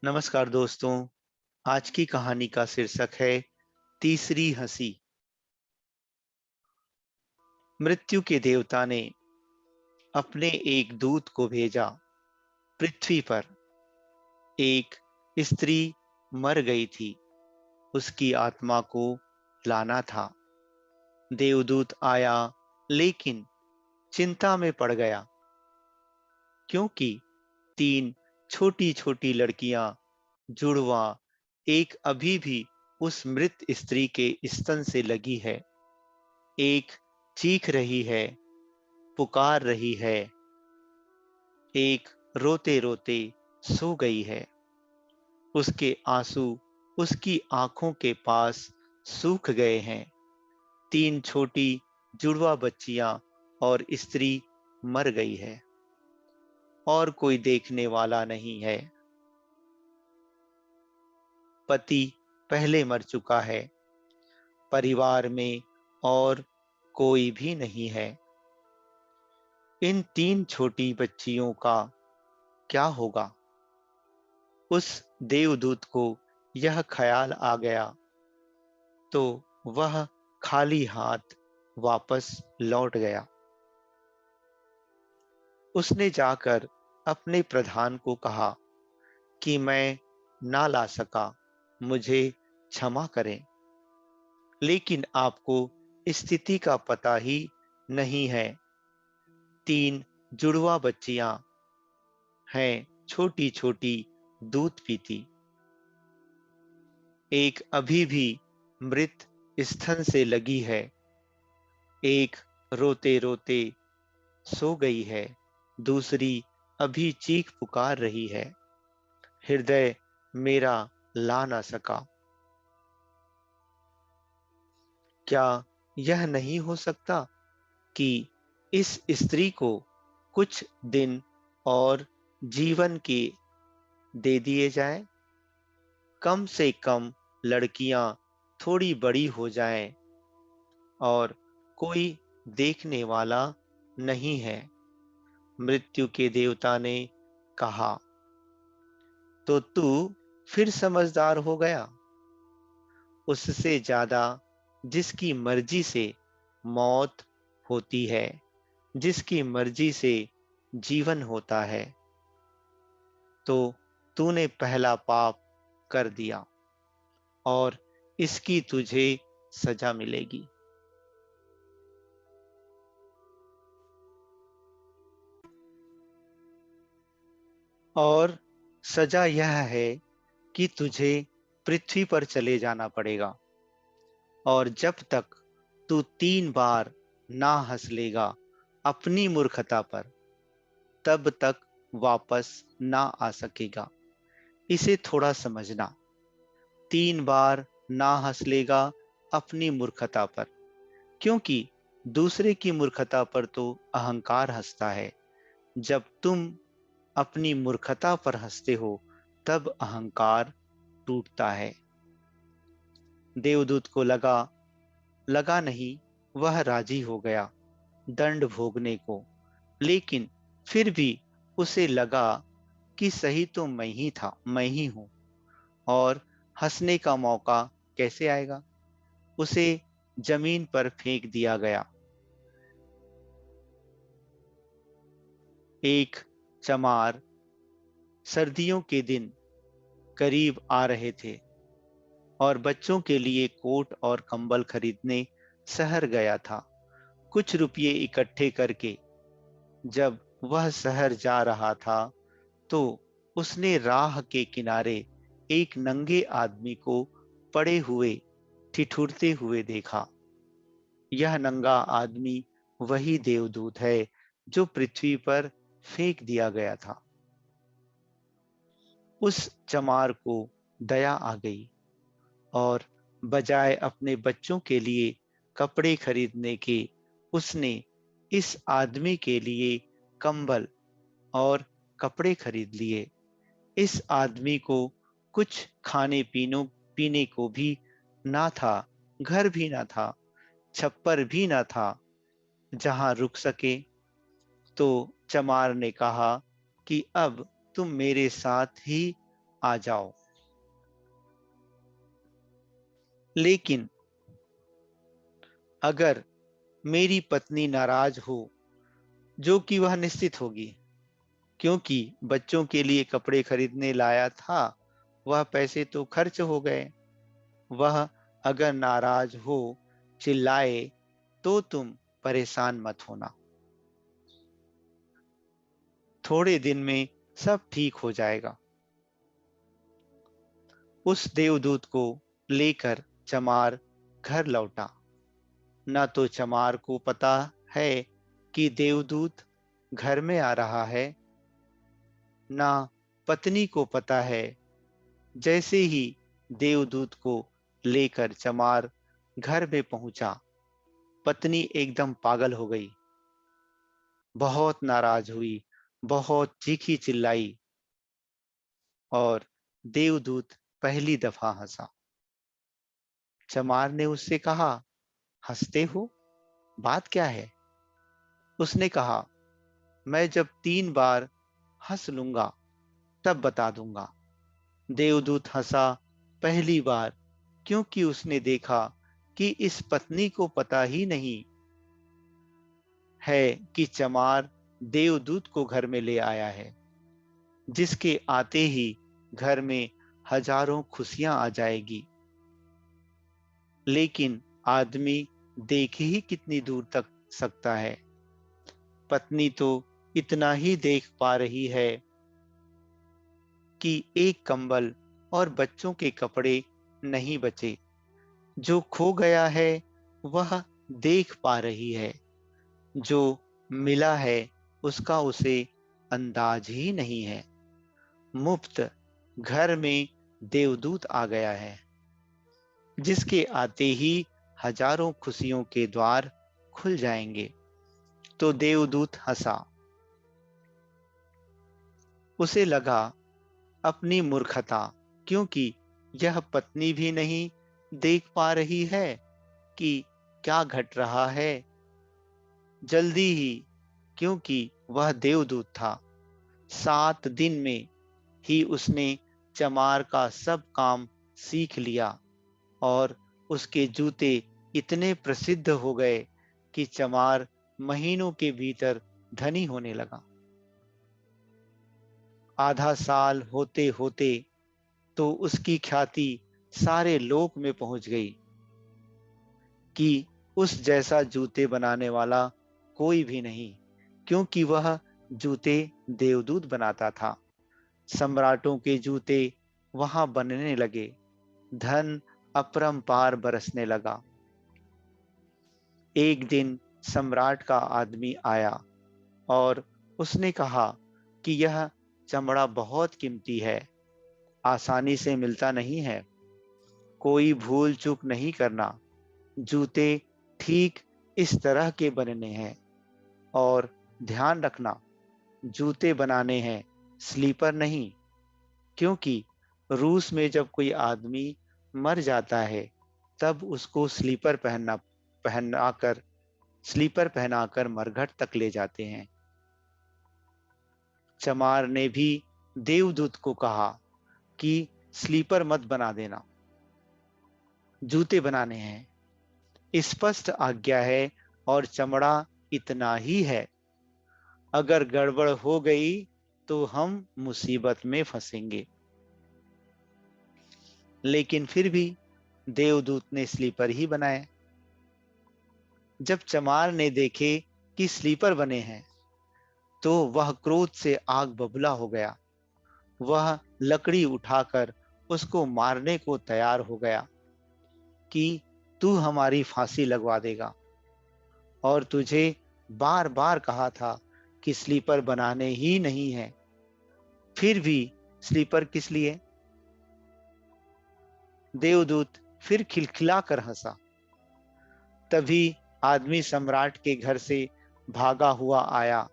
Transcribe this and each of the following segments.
नमस्कार दोस्तों। आज की कहानी का शीर्षक है तीसरी हंसी। मृत्यु के देवता ने अपने एक दूत को भेजा पृथ्वी पर। एक स्त्री मर गई थी, उसकी आत्मा को लाना था। देवदूत आया, लेकिन चिंता में पड़ गया, क्योंकि तीन छोटी छोटी लड़कियां, जुड़वा, एक अभी भी उस मृत स्त्री के स्तन से लगी है। एक चीख रही है, पुकार रही है, एक रोते रोते सो गई है। उसके आंसू उसकी आंखों के पास सूख गए हैं। तीन छोटी जुड़वा बच्चियां और स्त्री मर गई है, और कोई देखने वाला नहीं है। पति पहले मर चुका है, परिवार में और कोई भी नहीं है। इन तीन छोटी बच्चियों का क्या होगा? उस देवदूत को यह ख्याल आ गया, तो वह खाली हाथ वापस लौट गया। उसने जाकर अपने प्रधान को कहा कि मैं ना ला सका, मुझे क्षमा करें। लेकिन आपको स्थिति का पता ही नहीं है। तीन जुड़वा बच्चियां हैं, छोटी छोटी, दूध पीती। एक अभी भी मृत स्तन से लगी है, एक रोते रोते सो गई है, दूसरी अभी चीख पुकार रही है। हृदय मेरा ला ना सका। क्या यह नहीं हो सकता कि इस स्त्री को कुछ दिन और जीवन के दे दिए जाएं? कम से कम लड़कियां थोड़ी बड़ी हो जाएं, और कोई देखने वाला नहीं है। मृत्यु के देवता ने कहा, तो तू फिर समझदार हो गया। उससे ज्यादा, जिसकी मर्जी से मौत होती है, जिसकी मर्जी से जीवन होता है, तो तूने पहला पाप कर दिया, और इसकी तुझे सजा मिलेगी। और सजा यह है कि तुझे पृथ्वी पर चले जाना पड़ेगा, और जब तक तू 3 बार ना हंस लेगा अपनी मूर्खता पर, तब तक वापस ना आ सकेगा। इसे थोड़ा समझना। 3 बार ना हंस लेगा अपनी मूर्खता पर, क्योंकि दूसरे की मूर्खता पर तो अहंकार हंसता है। जब तुम अपनी मूर्खता पर हंसते हो, तब अहंकार टूटता है। देवदूत को लगा लगा नहीं, वह राजी हो गया दंड भोगने को। लेकिन फिर भी उसे लगा कि सही तो मैं ही हूं, और हंसने का मौका कैसे आएगा। उसे जमीन पर फेंक दिया गया। एक चमार, सर्दियों के दिन करीब आ रहे थे, और बच्चों के लिए कोट और कंबल खरीदने शहर गया था। कुछ रुपये इकट्ठे करके जब वह शहर जा रहा था, तो उसने राह के किनारे एक नंगे आदमी को पड़े हुए ठिठुरते हुए देखा। यह नंगा आदमी वही देवदूत है जो पृथ्वी पर फेंक दिया गया था। उस चमार को दया आ गई, और बजाय अपने बच्चों के लिए कपड़े खरीदने के, उसने इस आदमी के लिए कंबल और कपड़े खरीद लिए। इस आदमी को कुछ खाने पीने को भी ना था, घर भी ना था, छप्पर भी ना था जहां रुक सके। तो चमार ने कहा कि अब तुम मेरे साथ ही आ जाओ। लेकिन अगर मेरी पत्नी नाराज हो, जो कि वह निश्चित होगी, क्योंकि बच्चों के लिए कपड़े खरीदने लाया था, वह पैसे तो खर्च हो गए। वह अगर नाराज हो, चिल्लाए, तो तुम परेशान मत होना। थोड़े दिन में सब ठीक हो जाएगा। उस देवदूत को लेकर चमार घर लौटा। न तो चमार को पता है कि देवदूत घर में आ रहा है, ना पत्नी को पता है। जैसे ही देवदूत को लेकर चमार घर में पहुंचा, पत्नी एकदम पागल हो गई, बहुत नाराज हुई, बहुत चीखी चिल्लाई, और देवदूत पहली दफा हंसा। चमार ने उससे कहा, हंसते हो, बात क्या है? उसने कहा, मैं जब 3 बार हंस लूंगा तब बता दूंगा। देवदूत हंसा पहली बार, क्योंकि उसने देखा कि इस पत्नी को पता ही नहीं है कि चमार देवदूत को घर में ले आया है, जिसके आते ही घर में हजारों खुशियां आ जाएगी। लेकिन आदमी देख ही कितनी दूर तक सकता है। पत्नी तो इतना ही देख पा रही है कि एक कंबल और बच्चों के कपड़े नहीं बचे। जो खो गया है वह देख पा रही है, जो मिला है उसका उसे अंदाज ही नहीं है। मुफ्त घर में देवदूत आ गया है, जिसके आते ही हजारों खुशियों के द्वार खुल जाएंगे। तो देवदूत हंसा। उसे लगा अपनी मूर्खता, क्योंकि यह पत्नी भी नहीं देख पा रही है कि क्या घट रहा है। जल्दी ही, क्योंकि वह देवदूत था, 7 दिन में ही उसने चमार का सब काम सीख लिया, और उसके जूते इतने प्रसिद्ध हो गए कि चमार महीनों के भीतर धनी होने लगा। आधा साल होते होते तो उसकी ख्याति सारे लोक में पहुंच गई कि उस जैसा जूते बनाने वाला कोई भी नहीं, क्योंकि वह जूते देवदूत बनाता था। सम्राटों के जूते वहां बनने लगे। धन अपरंपार बरसने लगा। एक दिन सम्राट का आदमी आया और उसने कहा कि यह चमड़ा बहुत कीमती है, आसानी से मिलता नहीं है। कोई भूल चूक नहीं करना। जूते ठीक इस तरह के बनने हैं, और ध्यान रखना, जूते बनाने हैं, स्लीपर नहीं। क्योंकि रूस में जब कोई आदमी मर जाता है, तब उसको स्लीपर पहनाकर मरघट तक ले जाते हैं। चमार ने भी देवदूत को कहा कि स्लीपर मत बना देना, जूते बनाने हैं। स्पष्ट आज्ञा है, और चमड़ा इतना ही है। अगर गड़बड़ हो गई तो हम मुसीबत में फंसेंगे। लेकिन फिर भी देवदूत ने स्लीपर ही बनाए। जब चमार ने देखे कि स्लीपर बने हैं, तो वह क्रोध से आग बबूला हो गया। वह लकड़ी उठाकर उसको मारने को तैयार हो गया कि तू हमारी फांसी लगवा देगा, और तुझे बार बार कहा था कि स्लीपर बनाने ही नहीं है, फिर भी स्लीपर किस लिए? देवदूत फिर खिलखिलाकर हंसा। तभी आदमी सम्राट के घर से भागा हुआ आया।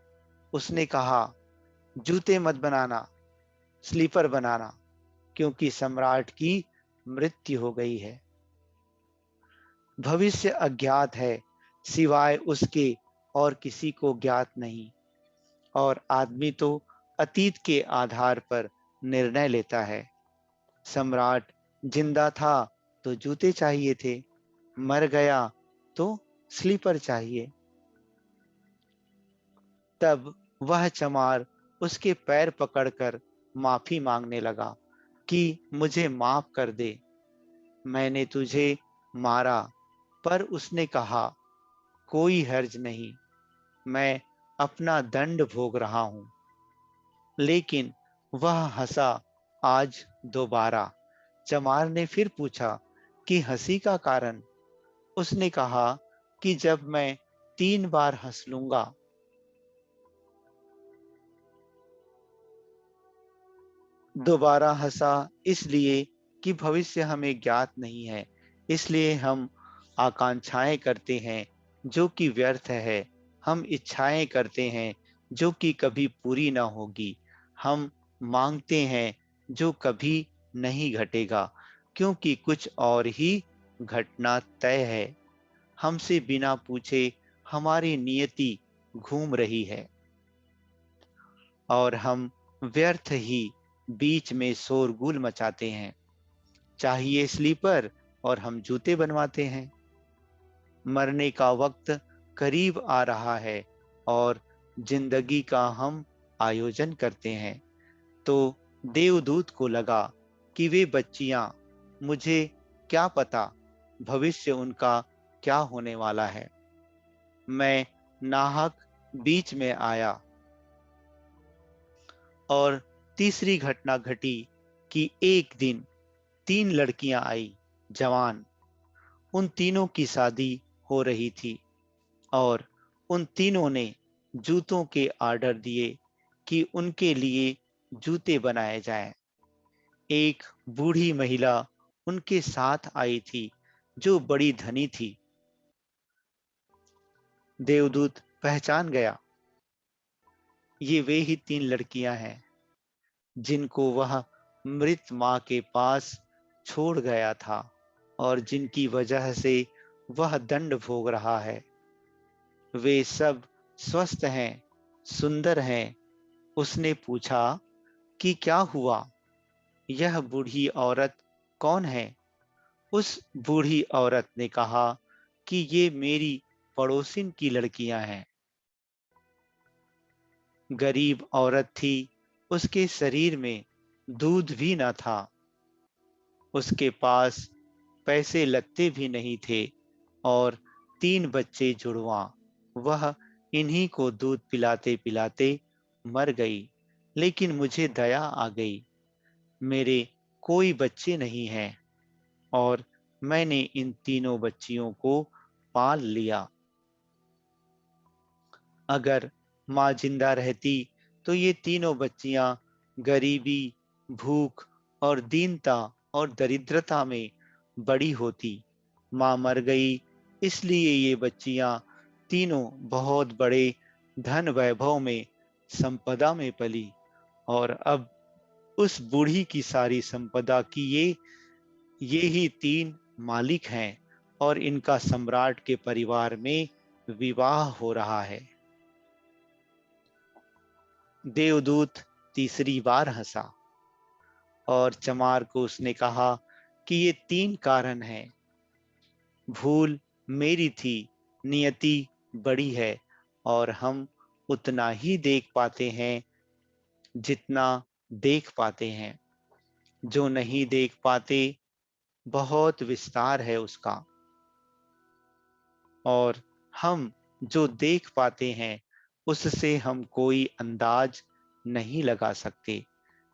उसने कहा, जूते मत बनाना, स्लीपर बनाना, क्योंकि सम्राट की मृत्यु हो गई है। भविष्य अज्ञात है, सिवाय उसके और किसी को ज्ञात नहीं, और आदमी तो अतीत के आधार पर निर्णय लेता है। सम्राट जिंदा था तो जूते चाहिए थे, मर गया तो स्लीपर चाहिए। तब वह चमार उसके पैर पकड़कर माफी मांगने लगा कि मुझे माफ कर दे, मैंने तुझे मारा। पर उसने कहा, कोई हर्ज नहीं, मैं अपना दंड भोग रहा हूं। लेकिन वह हंसा आज दोबारा। चमार ने फिर पूछा कि हंसी का कारण। उसने कहा कि जब मैं 3 बार हंस लूंगा। दोबारा हंसा इसलिए कि भविष्य हमें ज्ञात नहीं है, इसलिए हम आकांक्षाएं करते हैं जो कि व्यर्थ है। हम इच्छाएं करते हैं जो कि कभी पूरी ना होगी। हम मांगते हैं जो कभी नहीं घटेगा, क्योंकि कुछ और ही घटना तय है। हमसे बिना पूछे हमारी नियति घूम रही है और हम व्यर्थ ही बीच में शोरगुल मचाते हैं। चाहिए स्लीपर और हम जूते बनवाते हैं। मरने का वक्त करीब आ रहा है और जिंदगी का हम आयोजन करते हैं। तो देवदूत को लगा कि वे बच्चियां, मुझे क्या पता भविष्य उनका क्या होने वाला है। मैं नाहक बीच में आया और तीसरी घटना घटी कि एक दिन 3 लड़कियां आई, जवान। उन तीनों की शादी हो रही थी और उन तीनों ने जूतों के ऑर्डर दिए कि उनके लिए जूते बनाए जाएं। एक बूढ़ी महिला उनके साथ आई थी जो बड़ी धनी थी। देवदूत पहचान गया, ये वे ही 3 लड़कियां हैं जिनको वह मृत मां के पास छोड़ गया था और जिनकी वजह से वह दंड भोग रहा है। वे सब स्वस्थ हैं, सुंदर हैं। उसने पूछा कि क्या हुआ, यह बूढ़ी औरत कौन है? उस बूढ़ी औरत ने कहा कि ये मेरी पड़ोसिन की लड़कियां हैं। गरीब औरत थी, उसके शरीर में दूध भी न था, उसके पास पैसे लगते भी नहीं थे और 3 बच्चे जुड़वा। वह इन्हीं को दूध पिलाते पिलाते मर गई। लेकिन मुझे दया आ गई, मेरे कोई बच्चे नहीं हैं और मैंने इन तीनों बच्चियों को पाल लिया। अगर माँ जिंदा रहती तो ये तीनों बच्चियां गरीबी, भूख और दीनता और दरिद्रता में बड़ी होती। माँ मर गई, इसलिए ये बच्चियां तीनों बहुत बड़े धन वैभव में, संपदा में पली और अब उस बूढ़ी की सारी संपदा की ये ही 3 मालिक हैं और इनका सम्राट के परिवार में विवाह हो रहा है। देवदूत तीसरी बार हंसा और चमार को उसने कहा कि ये 3 कारण हैं। भूल मेरी थी, नियति बड़ी है और हम उतना ही देख पाते हैं जितना देख पाते हैं। जो नहीं देख पाते बहुत विस्तार है उसका, और हम जो देख पाते हैं उससे हम कोई अंदाज नहीं लगा सकते।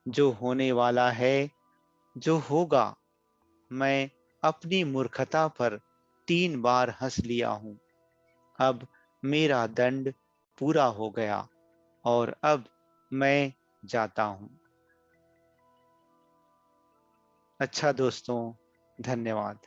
जो होने वाला है, जो होगा, मैं अपनी मूर्खता पर 3 बार हंस लिया हूं। अब मेरा दंड पूरा हो गया और अब मैं जाता हूं। अच्छा दोस्तों, धन्यवाद।